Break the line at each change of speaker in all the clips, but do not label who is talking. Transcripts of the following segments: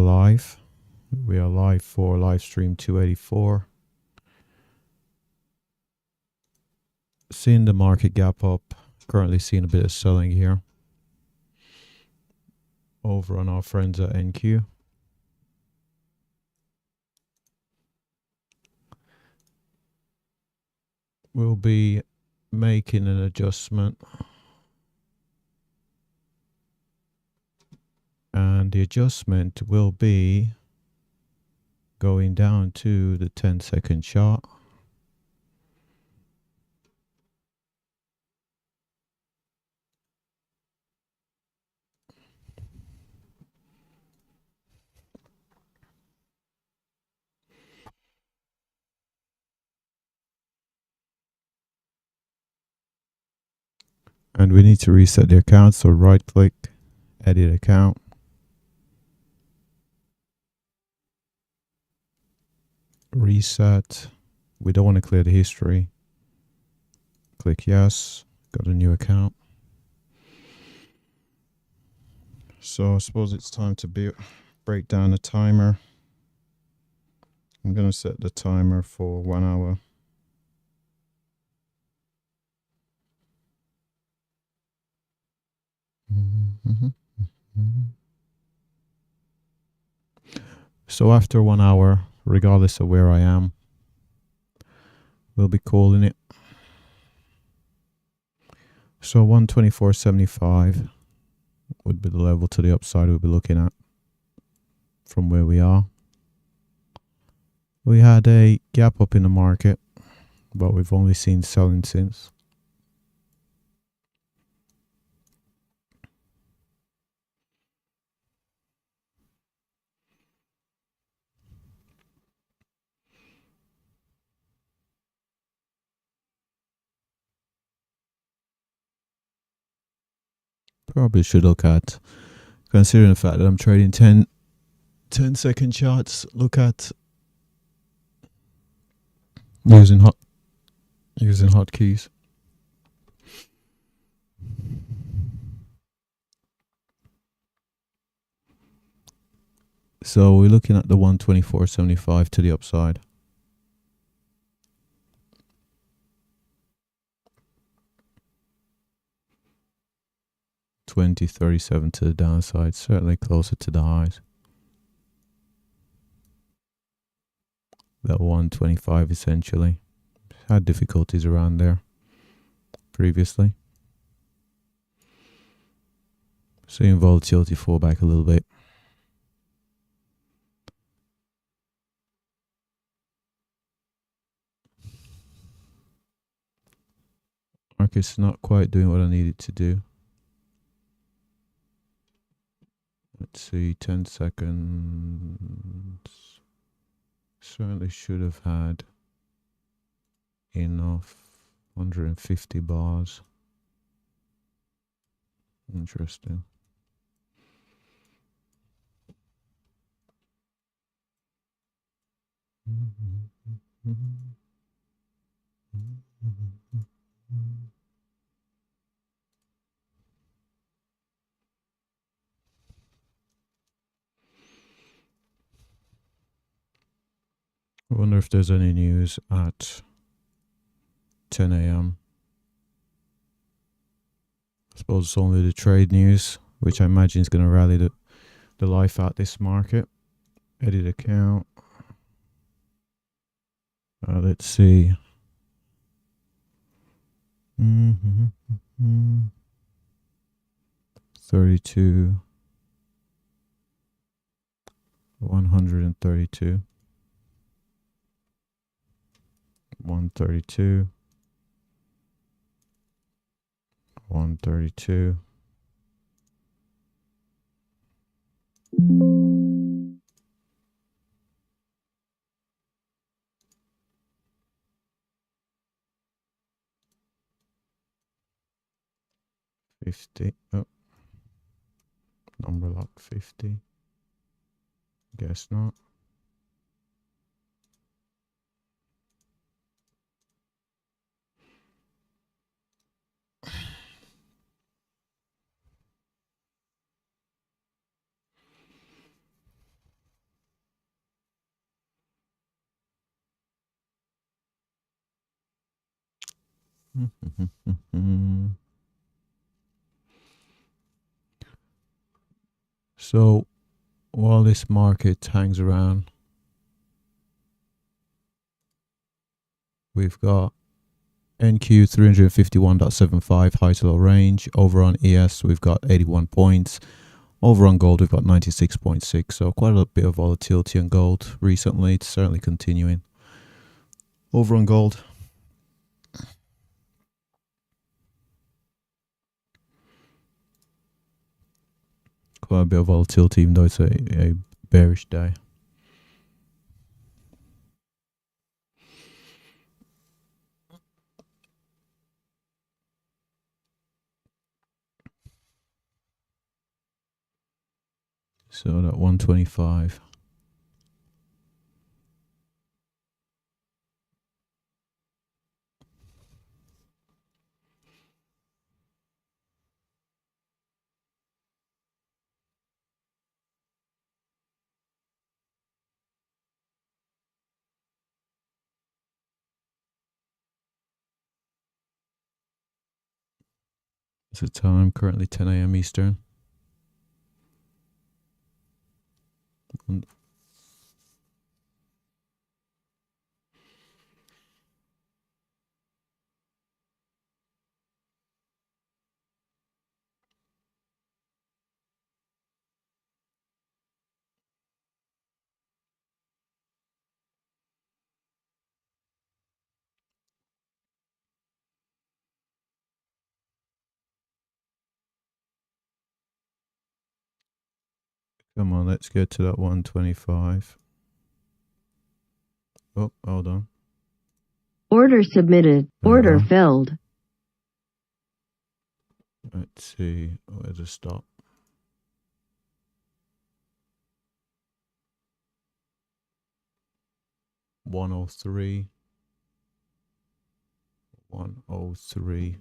live. We are live for live stream 284. Seeing the market gap up. Currently seeing a bit of selling here. Over on our friends at NQ. We'll be making an adjustment. And the adjustment will be going down to the 10-second chart. And we need to reset the account, so right click, edit account. Reset. We don't want to clear the history. Click yes, got a new account. So I suppose it's time to break down the timer. I'm going to set the timer for 1 hour. So after 1 hour, regardless of where I am, we'll be calling it. So 124.75 would be the level to the upside we'll be looking at from where we are. We had a gap up in the market, but we've only seen selling since. Probably should look at, considering the fact that I'm trading 10-second charts, look at using hotkeys. So we're looking at the 124.75 to the upside. $20.37 to the downside, certainly closer to the highs. That 125 essentially. Had difficulties around there previously. Seeing volatility fall back a little bit. Market's not quite doing what I needed to do. Let's see, 10 seconds. Certainly should have had enough. 150 bars. Interesting. I wonder if there's any news at 10 a.m. I suppose it's only the trade news, which I imagine is going to rally the life out this market. Edit account. Let's see. 32. 132. 132. 132. Oh, number lock 50. Guess not. So while this market hangs around, we've got NQ 351.75 high to low range. Over on ES, we've got 81 points. Over on gold, we've got 96.6. So quite a bit of volatility on gold recently. It's certainly continuing. Over on gold, quite a bit of volatility, even though it's a bearish day. So that 125. It's the time, currently 10 a.m. Eastern. Come on, let's get to that 125. Oh, hold on.
Order submitted. Order filled.
Let's see. Where's the stop? 103. 103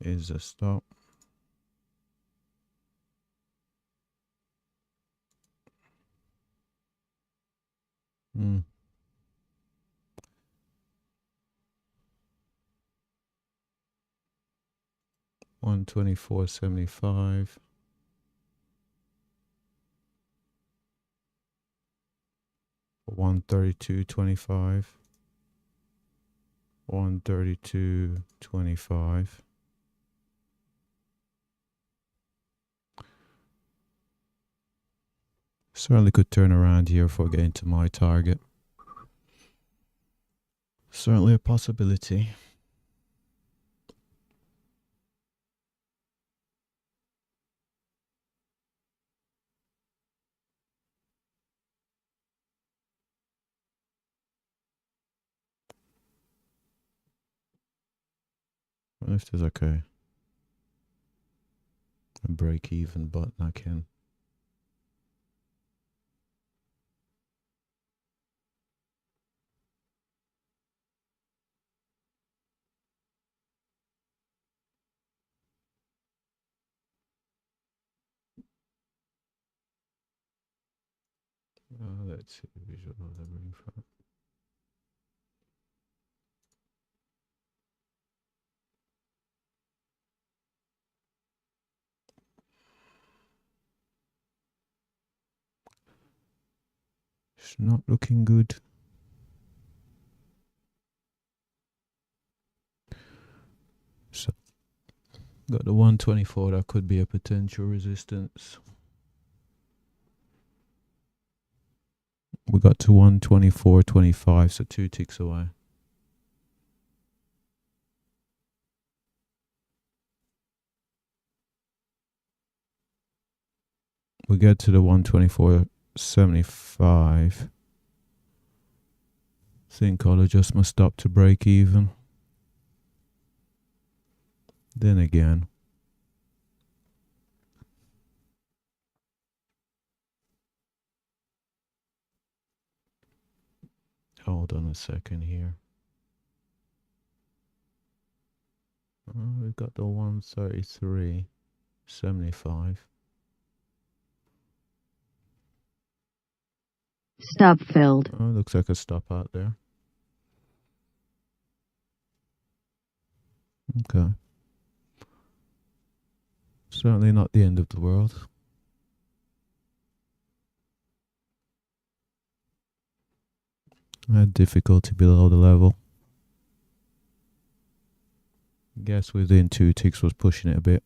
is a stop. Hmm. 124.75. 132.25. 132.25. Certainly could turn around here for getting to my target. Certainly a possibility. If there's okay. A break even button I can. Let's see the visual of the ring front. It's not looking good. So got the 124, that could be a potential resistance. We got to 124.25, so 2 ticks away. We get to the 124.75. Think I'll adjust my stop to break even. Then again, hold on a second here. We've got the 133.75.
Stop filled.
Oh, looks like a stop out there. Okay. Certainly not the end of the world. I had difficulty below the level. Guess within 2 ticks was pushing it a bit.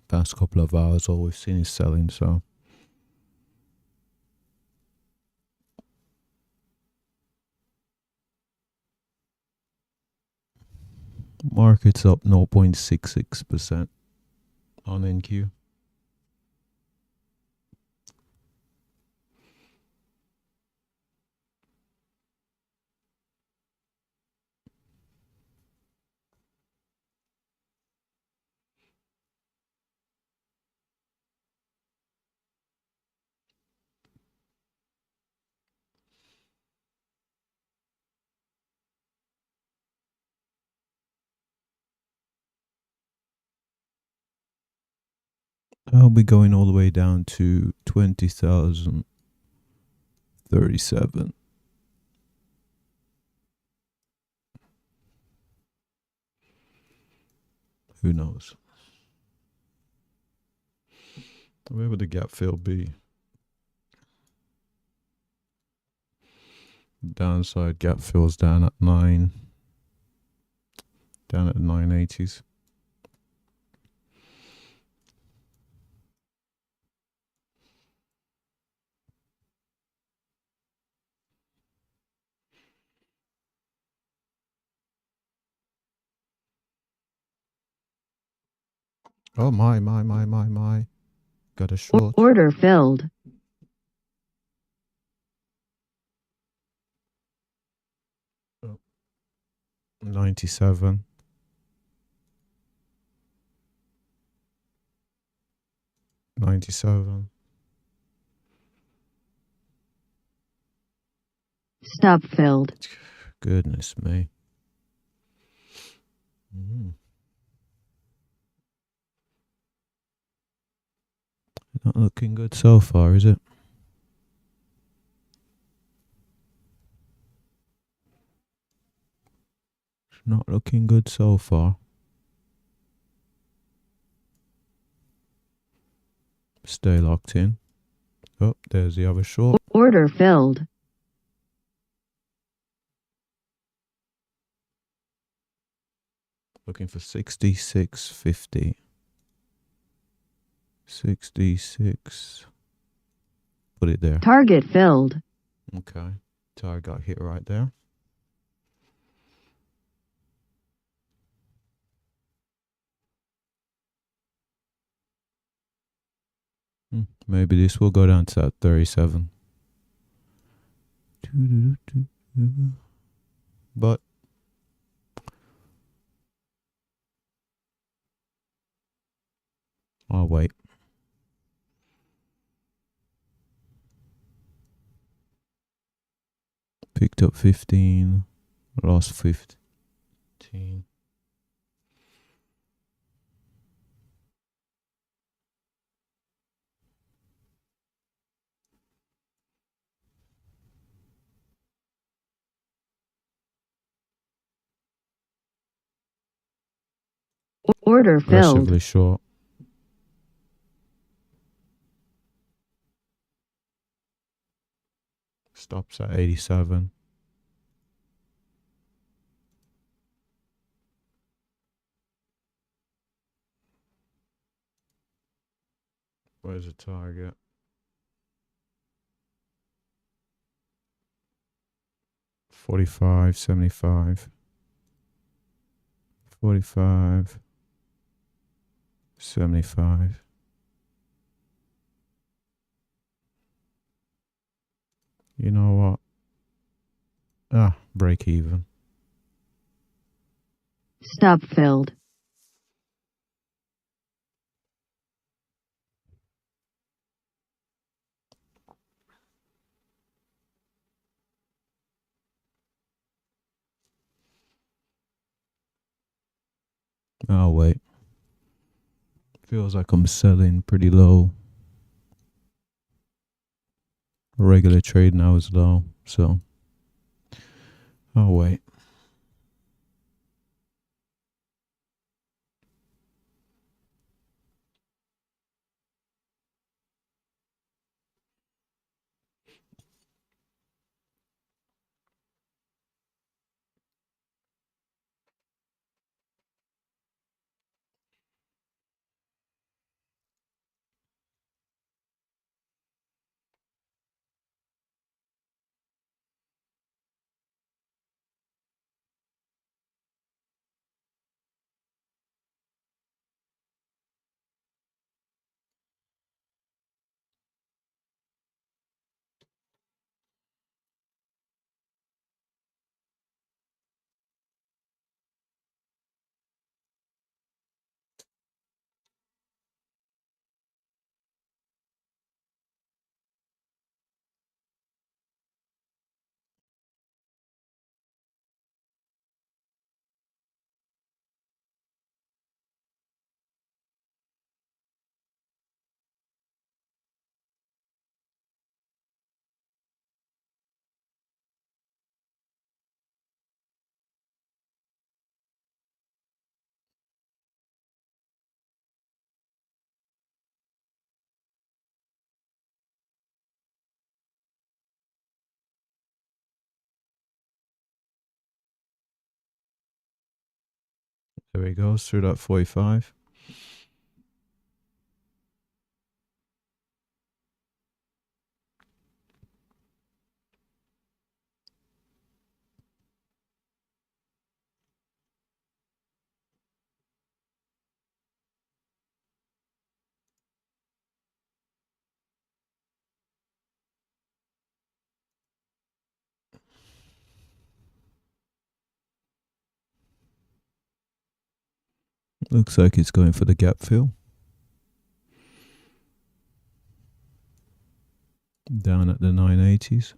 Past couple of hours, all we've seen is selling, so market's up 0.66% on NQ. I'll be going all the way down to 20,037. Who knows? Where would the gap fill be? Downside gap fills down at 9. Down at the 980s. Oh my. Got a short.
Order filled.
Oh. 97. 97.
Stop filled.
Goodness me. Not looking good so far, is it? It's not looking good so far. Stay locked in. Oh, there's the other short.
Order filled.
Looking for 66.50. 66. Put it there.
Target filled.
Okay. Target got hit right there. Maybe this will go down to that 37. But I'll wait. Picked up 15. Lost 15.
Order filled.
Aggressively short. Stops at 87. Where's the target? 45, 75. 45, 75. You know what? Break even.
Stop filled.
Oh, wait. Feels like I'm selling pretty low. Regular trade now is low, so I'll wait. There we go, through that 45. Looks like it's going for the gap fill. Down at the 980s.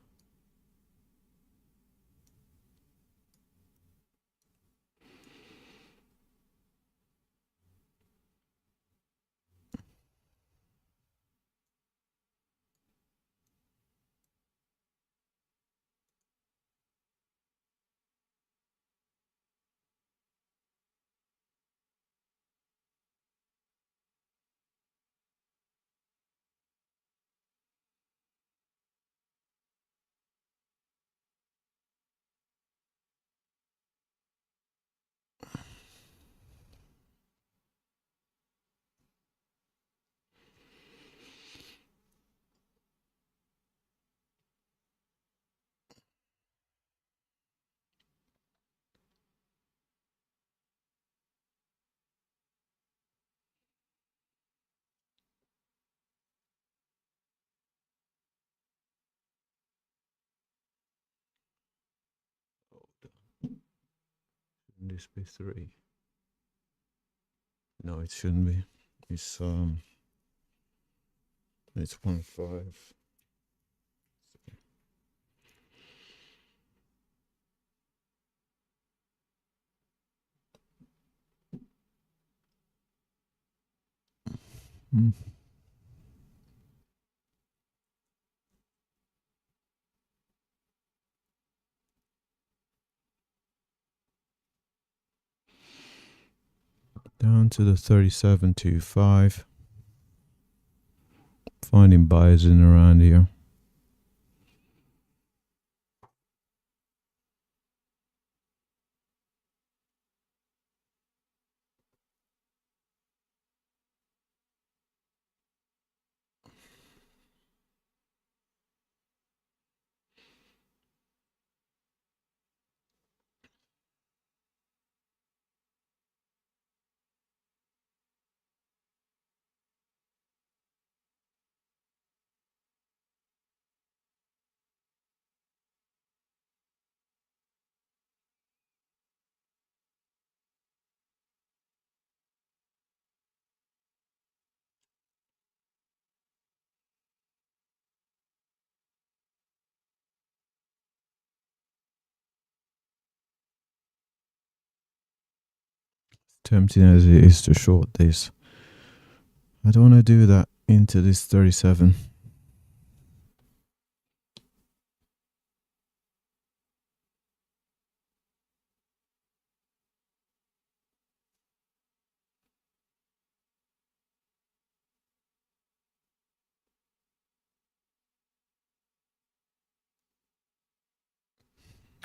Shouldn't this be 3? No, it shouldn't be. It's 1.5. Mm. Down to the 37.25. Finding buyers in around here. Tempting as it is to short this, I don't want to do that into this 37.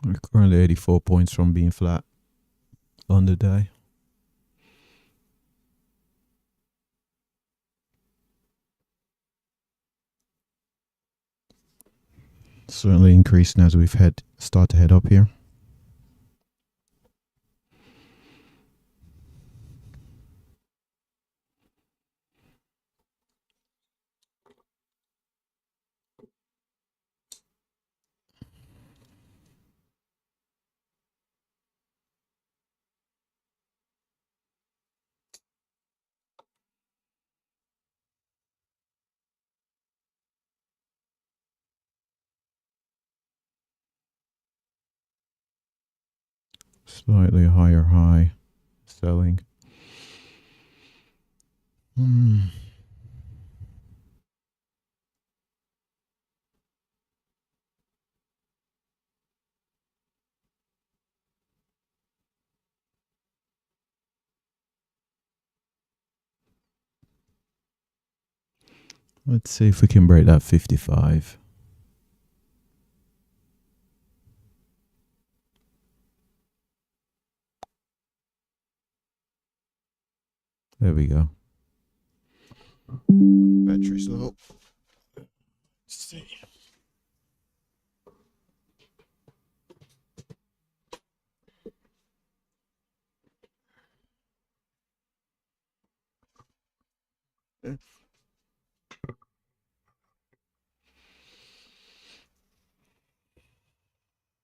We're currently 84 points from being flat on the day. Certainly increasing as we've start to head up here. Slightly higher high selling. Let's see if we can break that 55. There we go. Battery's low. Let's see.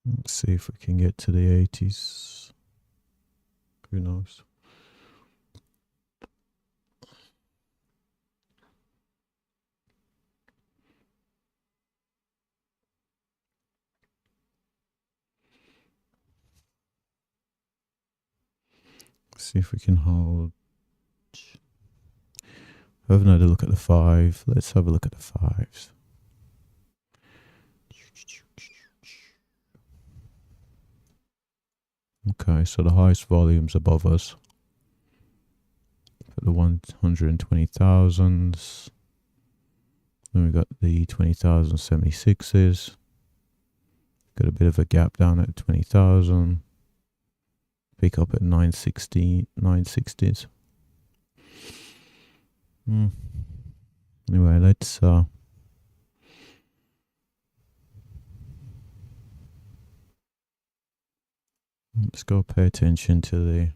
Let's see if we can get to the 80s. Who knows? See if we can hold. I haven't had a look at the 5. Let's have a look at the 5s. Okay, so the highest volume's above us. Got the 120,000s. Then we got the 20,076s. Got a bit of a gap down at 20,000. Pick up at 960s. Anyway, let's go pay attention to the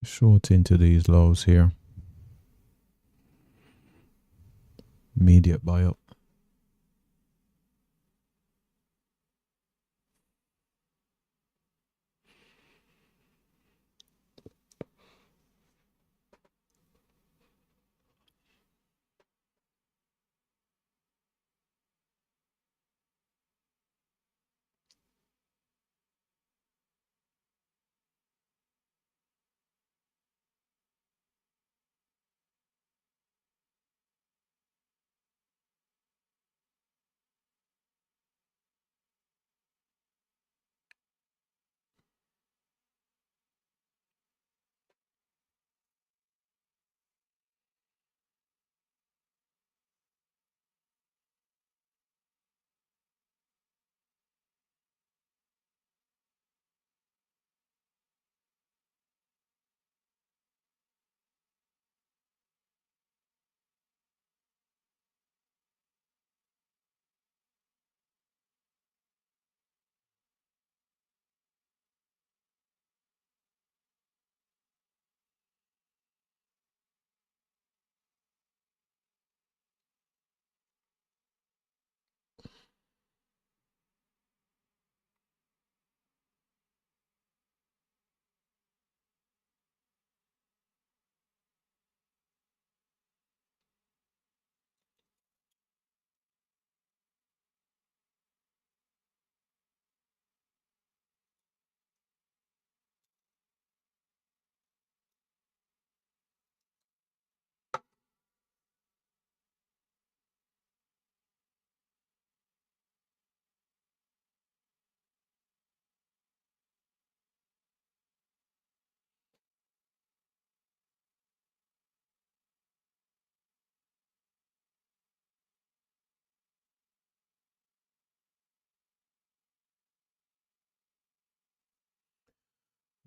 short into these lows here. Immediate buy up.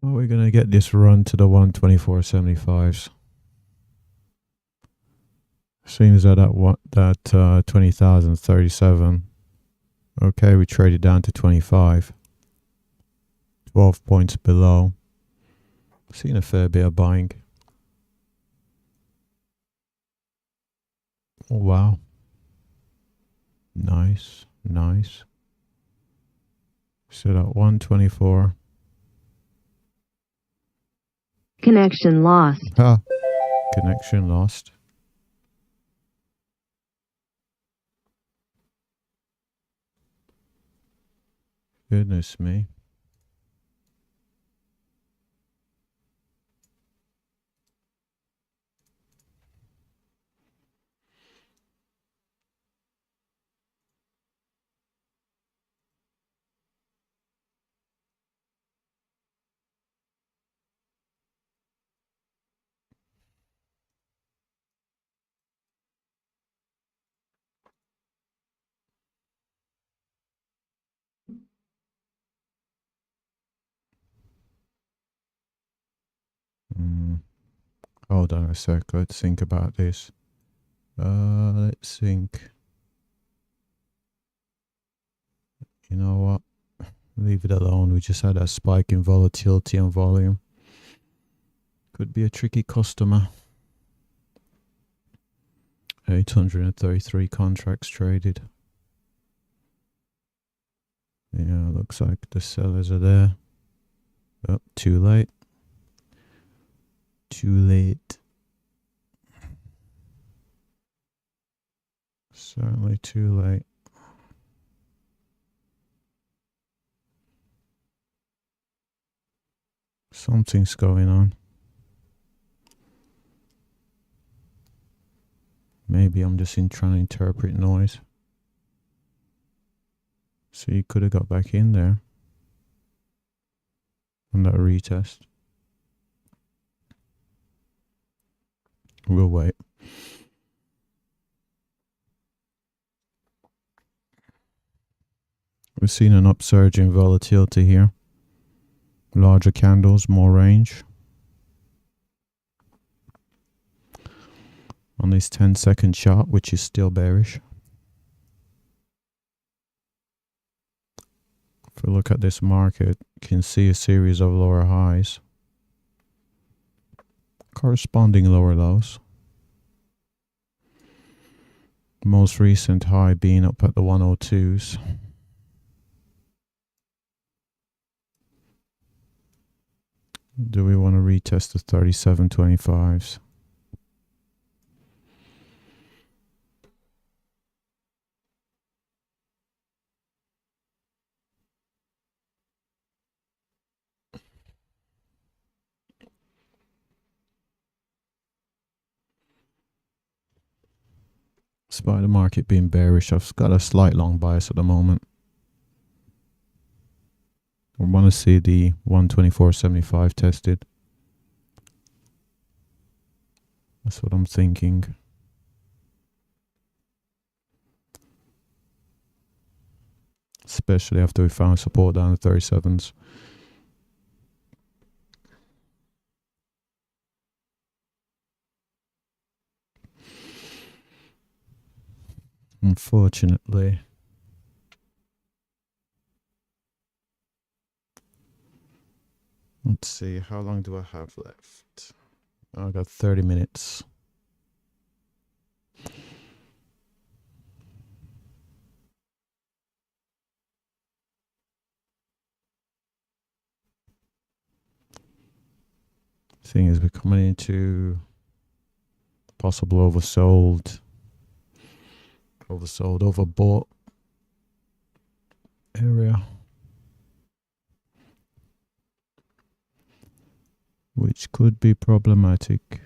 Well, we're gonna get this run to the 124.75s. Seems that that 20,037. Okay, we traded down to 25. 12 points below. Seen a fair bit of buying. Oh, wow. Nice, nice. So at 124.
Connection lost.
Ha! Connection lost. Goodness me. Hold on a sec. Let's think about this. Let's think. You know what? Leave it alone. We just had a spike in volatility and volume. Could be a tricky customer. 833 contracts traded. Yeah, looks like the sellers are there. Oh, too late. Too late. Certainly too late. Something's going on. Maybe I'm just trying to interpret noise. So you could have got back in there on that retest. We'll wait. We've seen an upsurge in volatility here. Larger candles, more range. On this 10-second chart, which is still bearish. If we look at this market, you can see a series of lower highs. Corresponding lower lows. Most recent high being up at the 102s. Do we want to retest the 37.25s? Despite the market being bearish, I've got a slight long bias at the moment. I want to see the 124.75 tested. That's what I'm thinking. Especially after we found support down at 37s. Unfortunately. Let's see, how long do I have left? I got 30 minutes. Thing is, we're coming into possible oversold, overbought area, which could be problematic.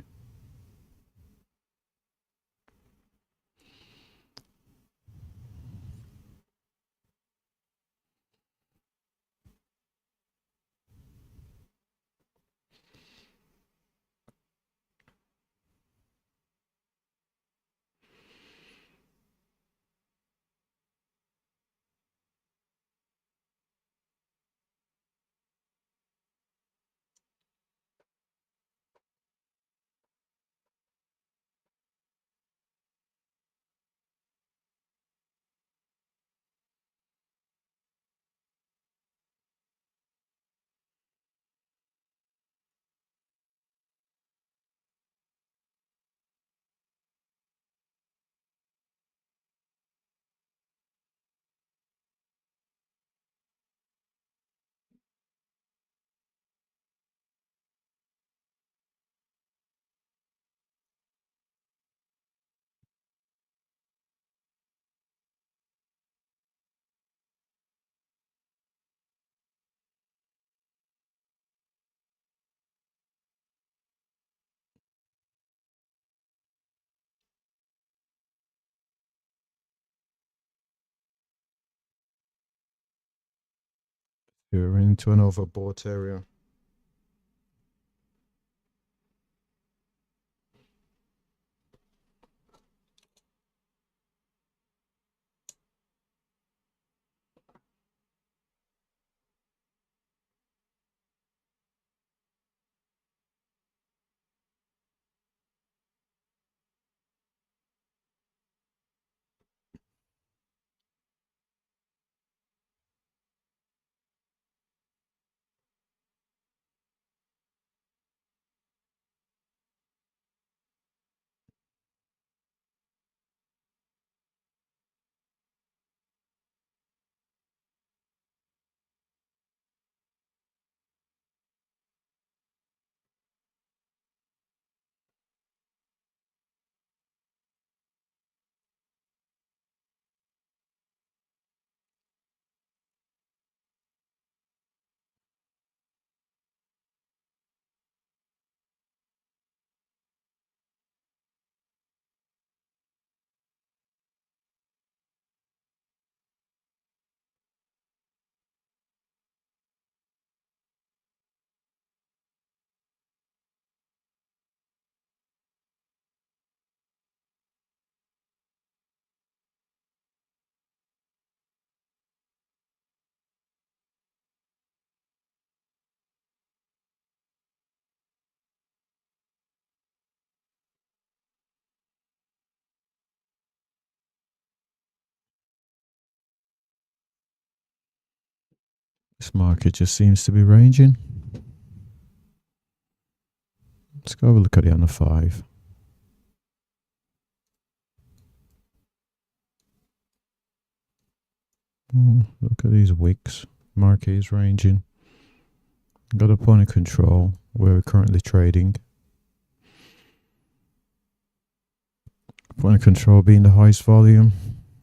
You're into an overbought area. This market just seems to be ranging. Let's go have a look at it on the 5. Look at these wicks. Market is ranging. Got a point of control where we're currently trading. Point of control being the highest volume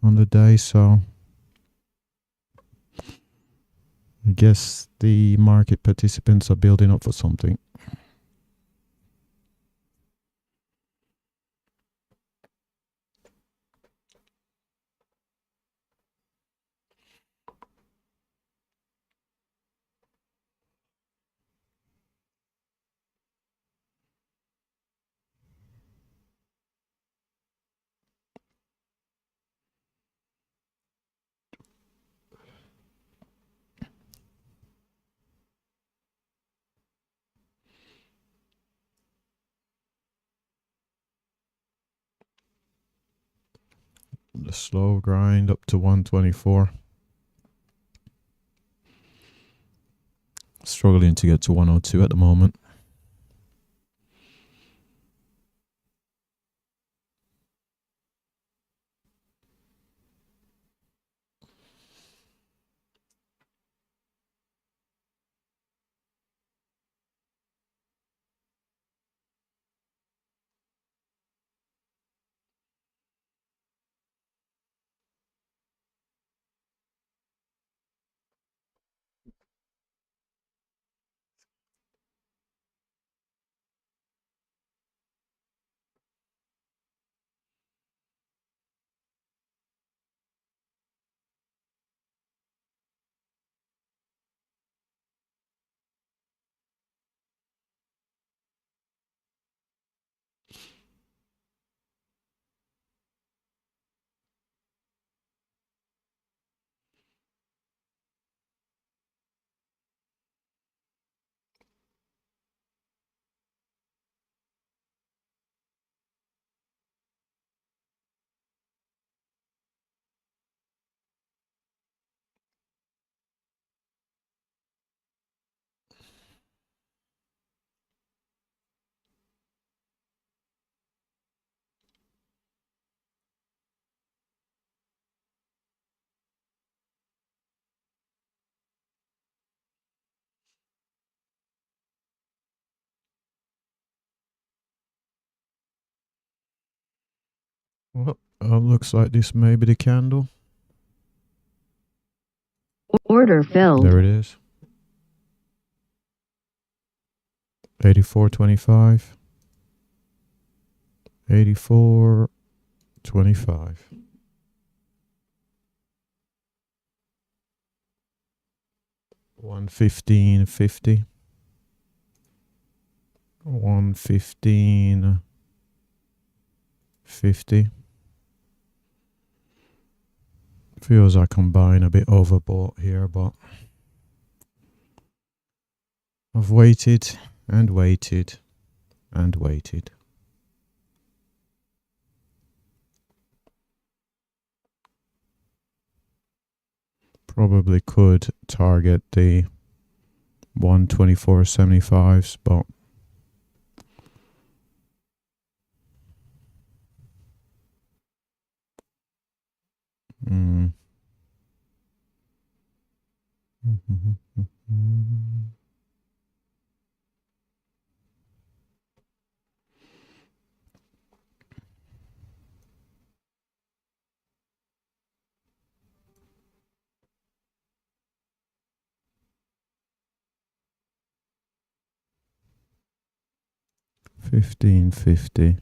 on the day, so I guess the market participants are building up for something. The slow grind up to 124. Struggling to get to 102 at the moment. Well, looks like this may be the candle.
Order filled.
There it is. 84.25. 84.25. 115.50. 115.50. Feels like I'm buying a bit overbought here, but I've waited and waited and waited. Probably could target the 124.75s, but mm. 15.50.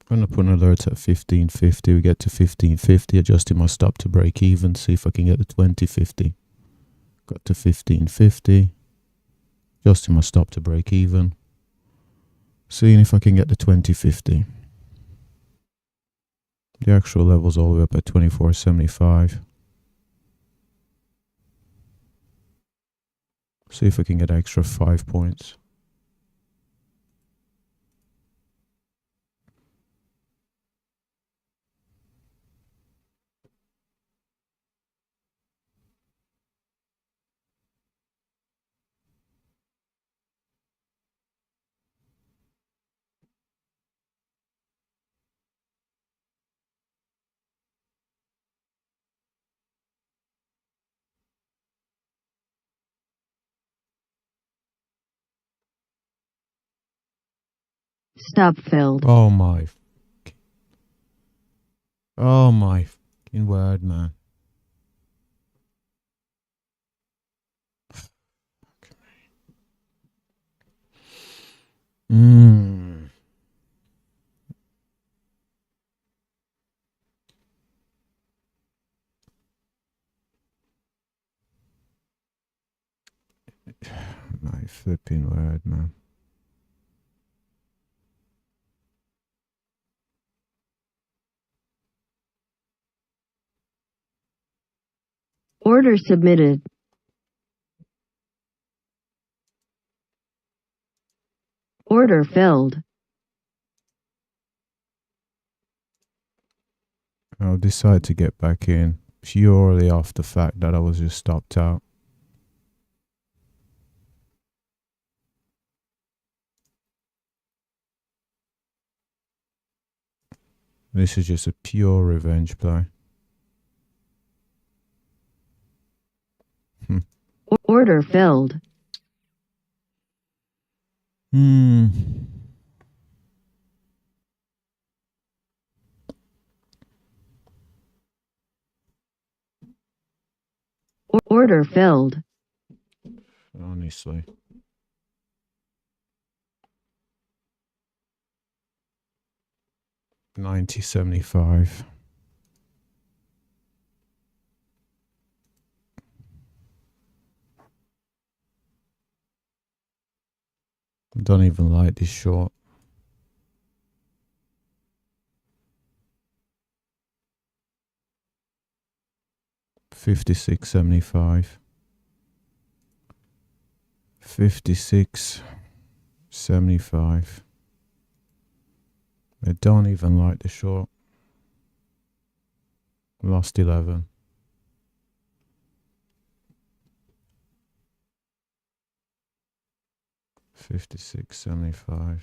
I'm gonna put an alert at 15.50. We get to 15.50, adjusting my stop to break even. See if I can get the 20.50. Got to 15.50, adjusting my stop to break even. Seeing if I can get the 20.50. The actual level's all the way up at 24.75. See if I can get extra 5 points.
Stop filled.
Oh my fucking word, man. My flipping word, man.
Order submitted. Order filled.
I'll decide to get back in purely off the fact that I was just stopped out. This is just a pure revenge play.
Order filled. Order filled.
Honestly. $90.75. Don't even like this short. $56.75. $56.75. I don't even like the short. Lost 11. $56.75.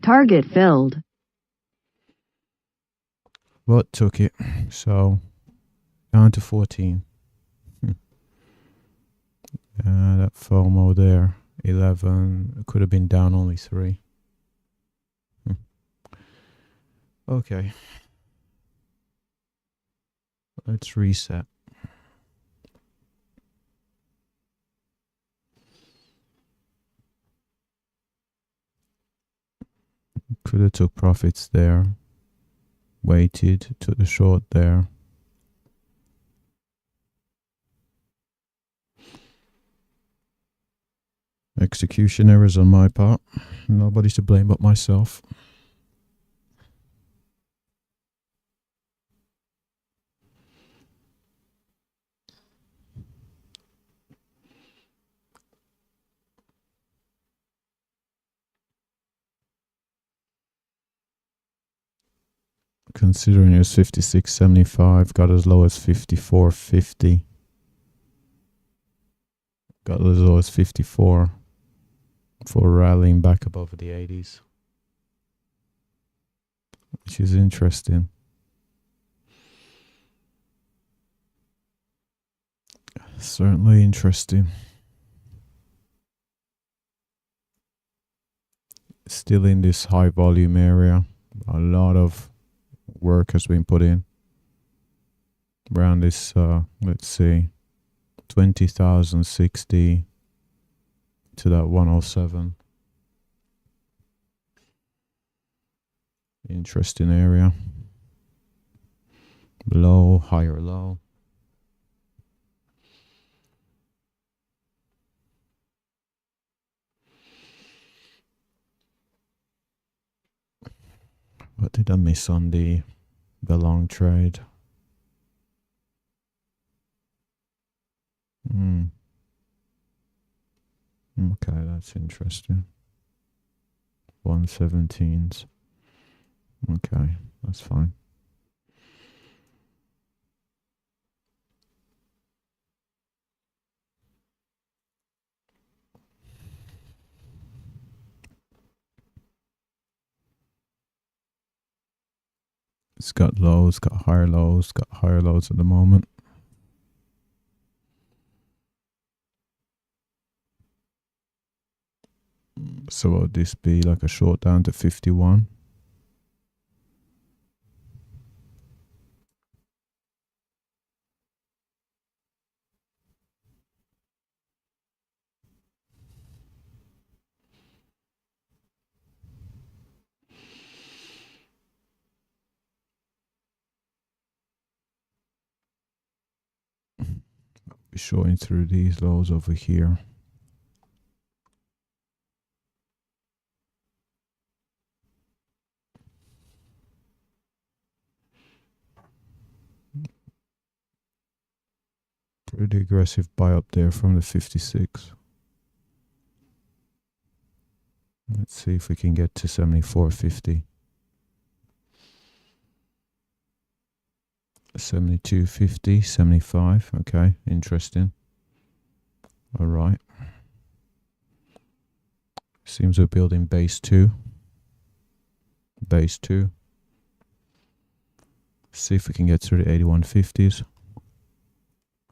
Target filled.
But took it. So down to 14. That FOMO there. 11. It could have been down only 3. Okay. Let's reset. Could have took profits there. Waited, took the short there. Execution errors on my part. Nobody to blame but myself. Considering it was 56.75, got as low as 54.50. Got as low as 54 for rallying back above the 80s. Which is interesting. Certainly interesting. Still in this high volume area. A lot of work has been put in around this, let's see, 20,060 to that 107. Interesting area. Low, higher low. What did I miss on the long trade? Okay, that's interesting. 117s. Okay, that's fine. It's got lows, got higher lows, got higher lows at the moment. So would this be like a short down to 51? Be showing through these lows over here. Pretty aggressive buy up there from the 56. Let's see if we can get to 74.50. 72.50, 75. Okay, interesting. All right. Seems we're building base 2. Base 2. See if we can get through the 81.50s.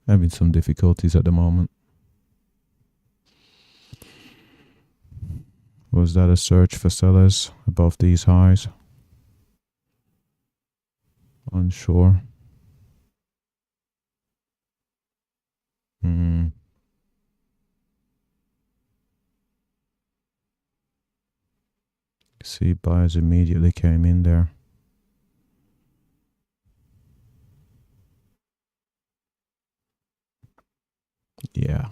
Having some difficulties at the moment. Was that a search for sellers above these highs? Unsure. See, buyers immediately came in there. Yeah.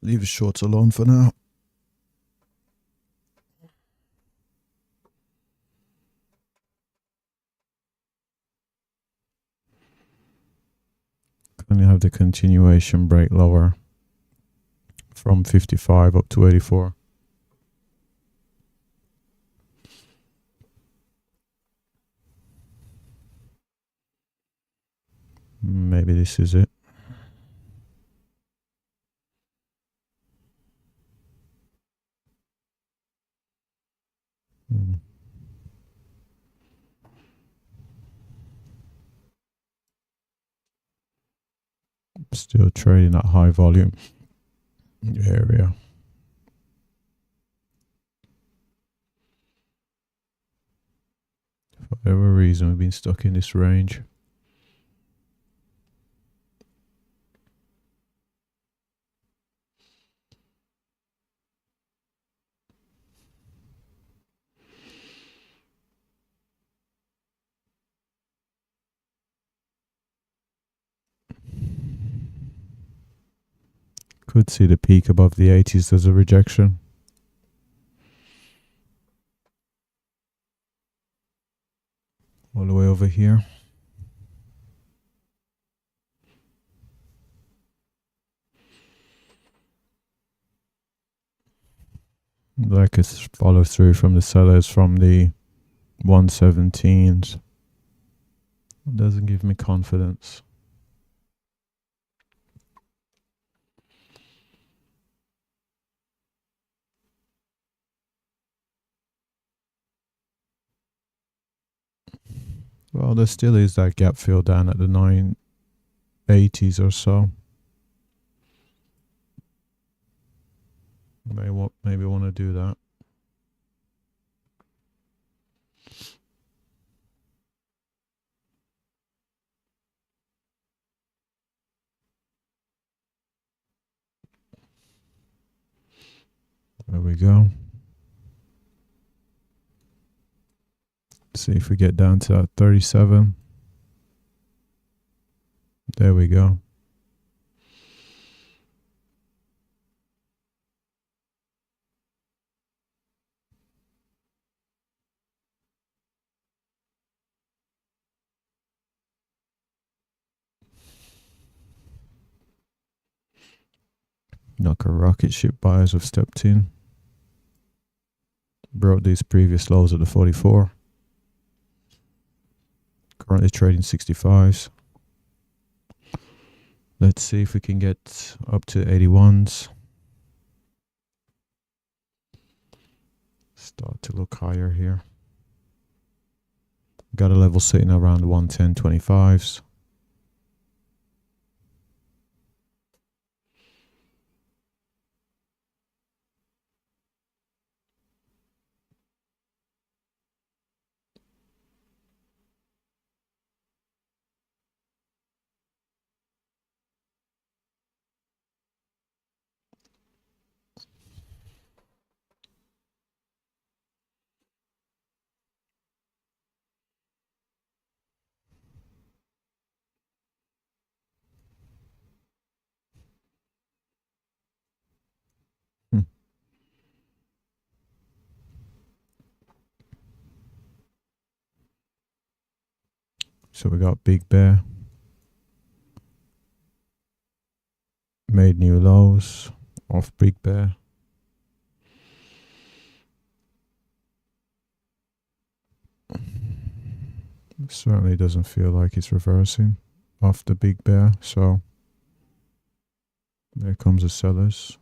Leave the shorts alone for now. Can you have the continuation break lower from 55 up to 84? Maybe this is it. Still trading at high volume area. For whatever reason, we've been stuck in this range. Could see the peak above the 80s as a rejection. All the way over here. Like a follow through from the sellers from the 117s. Doesn't give me confidence. Well, there still is that gap fill down at the 980s or so. Maybe want to do that. There we go. See if we get down to that 37. There we go. Like a rocket ship, buyers have stepped in. Broke these previous lows at the 44. Currently trading 65s. Let's see if we can get up to 81s. Start to look higher here. Got a level sitting around 110.25s. So we got Big Bear. Made new lows off Big Bear. Certainly doesn't feel like it's reversing off the Big Bear. So there comes the sellers.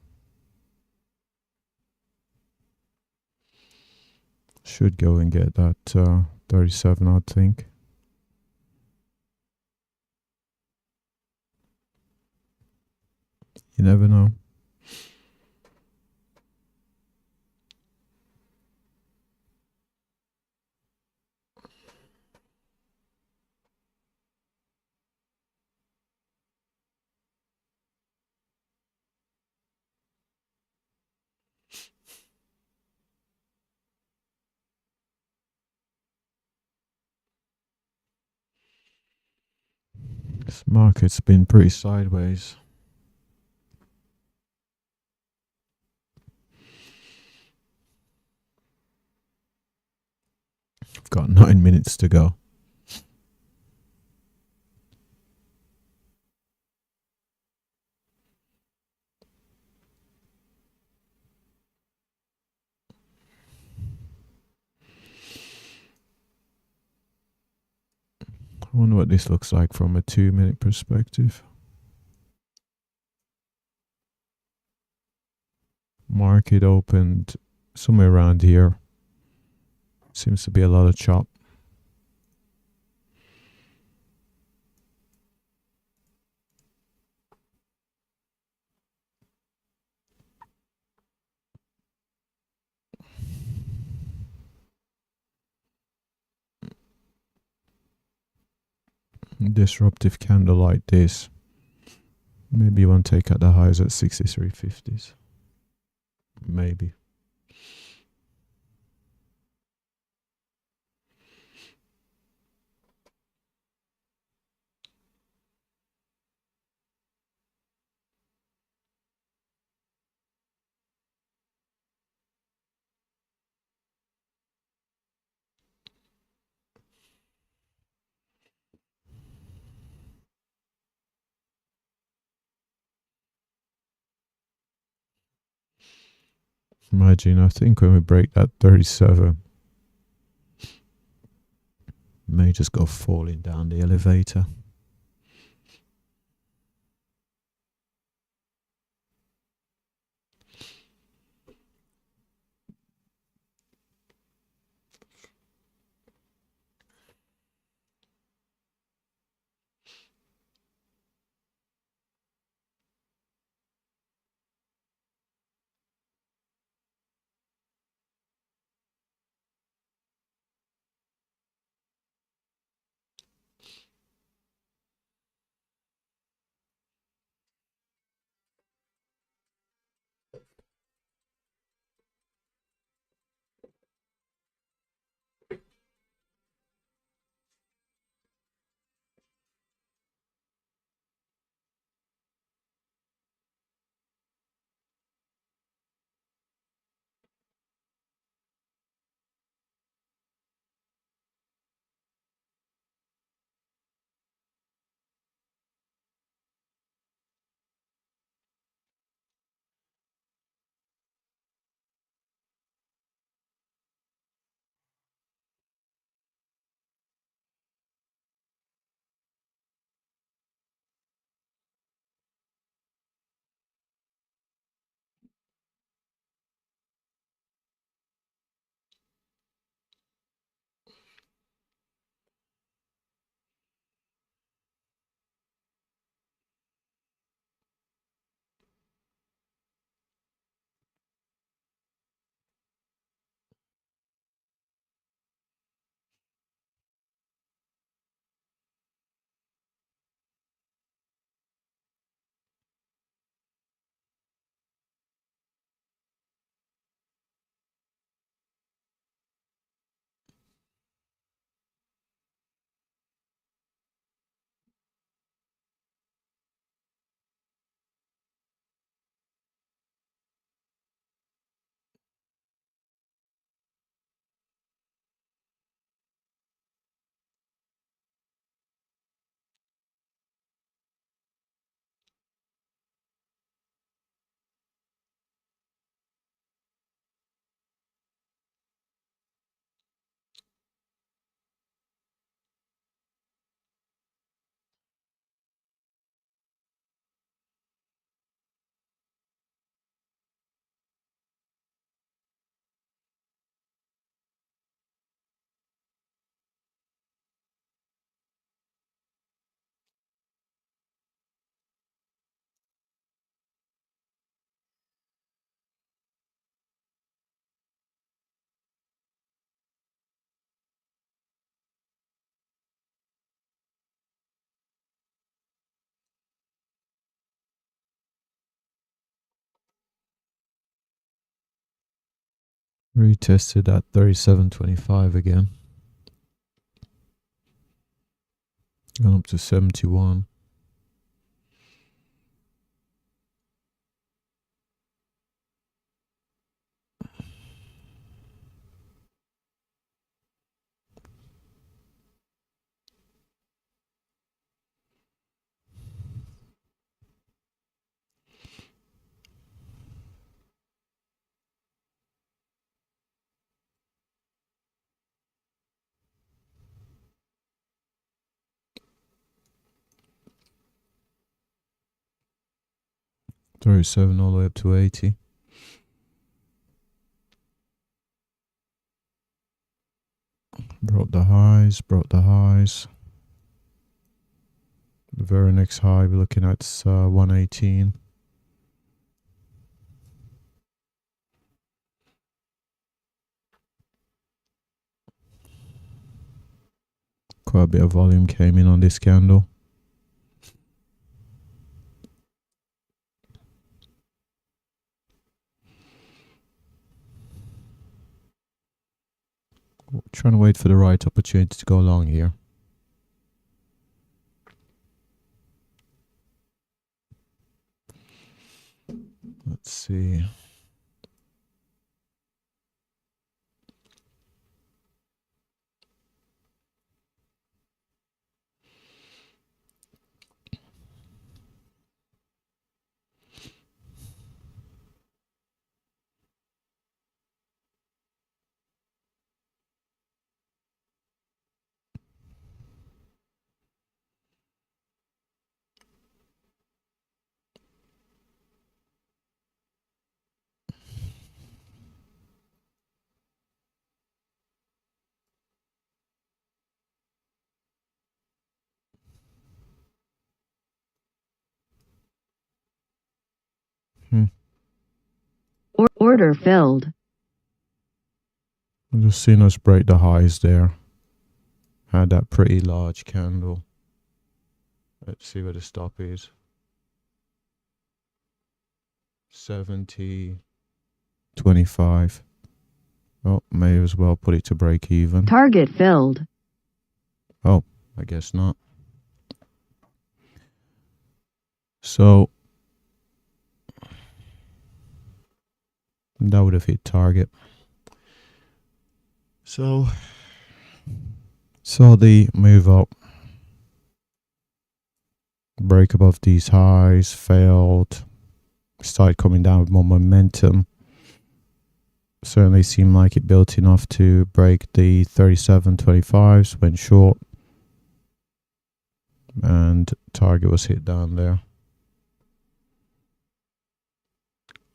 Should go and get that 37, I think. You never know. This market's been pretty sideways. I've got 9 minutes to go. I wonder what this looks like from a 2-minute perspective. Market opened somewhere around here. Seems to be a lot of chop. Disruptive candle like this. Maybe you want to take out the highs at 63.50s. Maybe. Imagine, I think when we break that 37, may just go falling down the elevator. Retested at 37.25 again. Gone up to 71. $37 all the way up to 80. Broke the highs, broke the highs. The very next high we're looking at 118. Quite a bit of volume came in on this candle. Trying to wait for the right opportunity to go long here. Let's see.
Order filled.
I'm just seeing us break the highs there. Had that pretty large candle. Let's see where the stop is. 70.25. Oh, may as well put it to break even.
Target filled.
Oh, I guess not. So that would have hit target. So the move up, break above these highs, failed, started coming down with more momentum. Certainly seemed like it built enough to break the 37.25s, went short, and target was hit down there.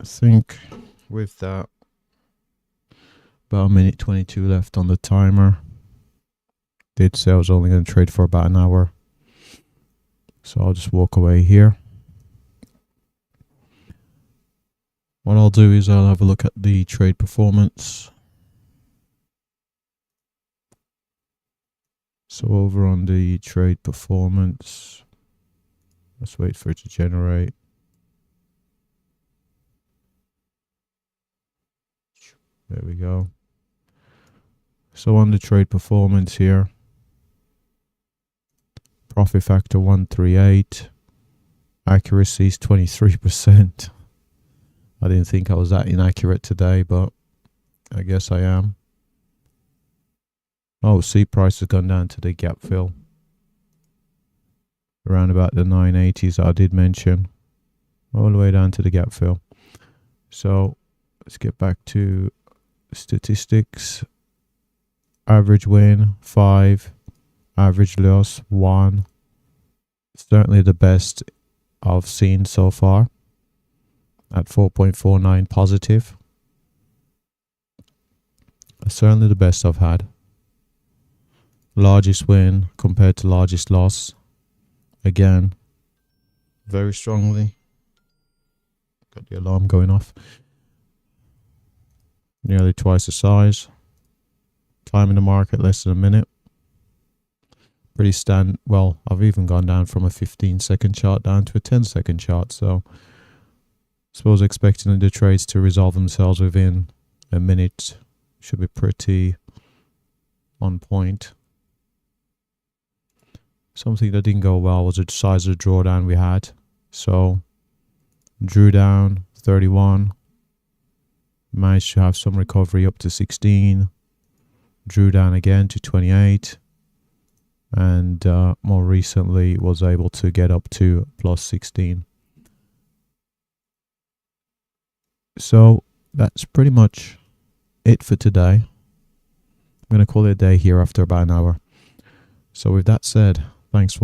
I think with that, about 1:22 left on the timer. Did say I was only going to trade for about an hour, so I'll just walk away here. What I'll do is I'll have a look at the trade performance. So over on the trade performance, let's wait for it to generate. There we go. So on the trade performance here, profit factor 138, accuracy is 23%. I didn't think I was that inaccurate today, but I guess I am. Oh, C price has gone down to the gap fill. Around about the 980s I did mention. All the way down to the gap fill. So let's get back to statistics. Average win 5, average loss 1. Certainly the best I've seen so far at 4.49 positive. Certainly the best I've had. Largest win compared to largest loss. Again, very strongly. Got the alarm going off. Nearly twice the size. Time in the market less than a minute. Pretty well, I've even gone down from a 15-second chart down to a 10-second chart. So I suppose expecting the trades to resolve themselves within a minute should be pretty on point. Something that didn't go well was the size of the drawdown we had. So drew down 31. Managed to have some recovery up to 16. Drew down again to 28. And more recently was able to get up to plus 16. So that's pretty much it for today. I'm going to call it a day here after about an hour. So with that said, thanks for watching.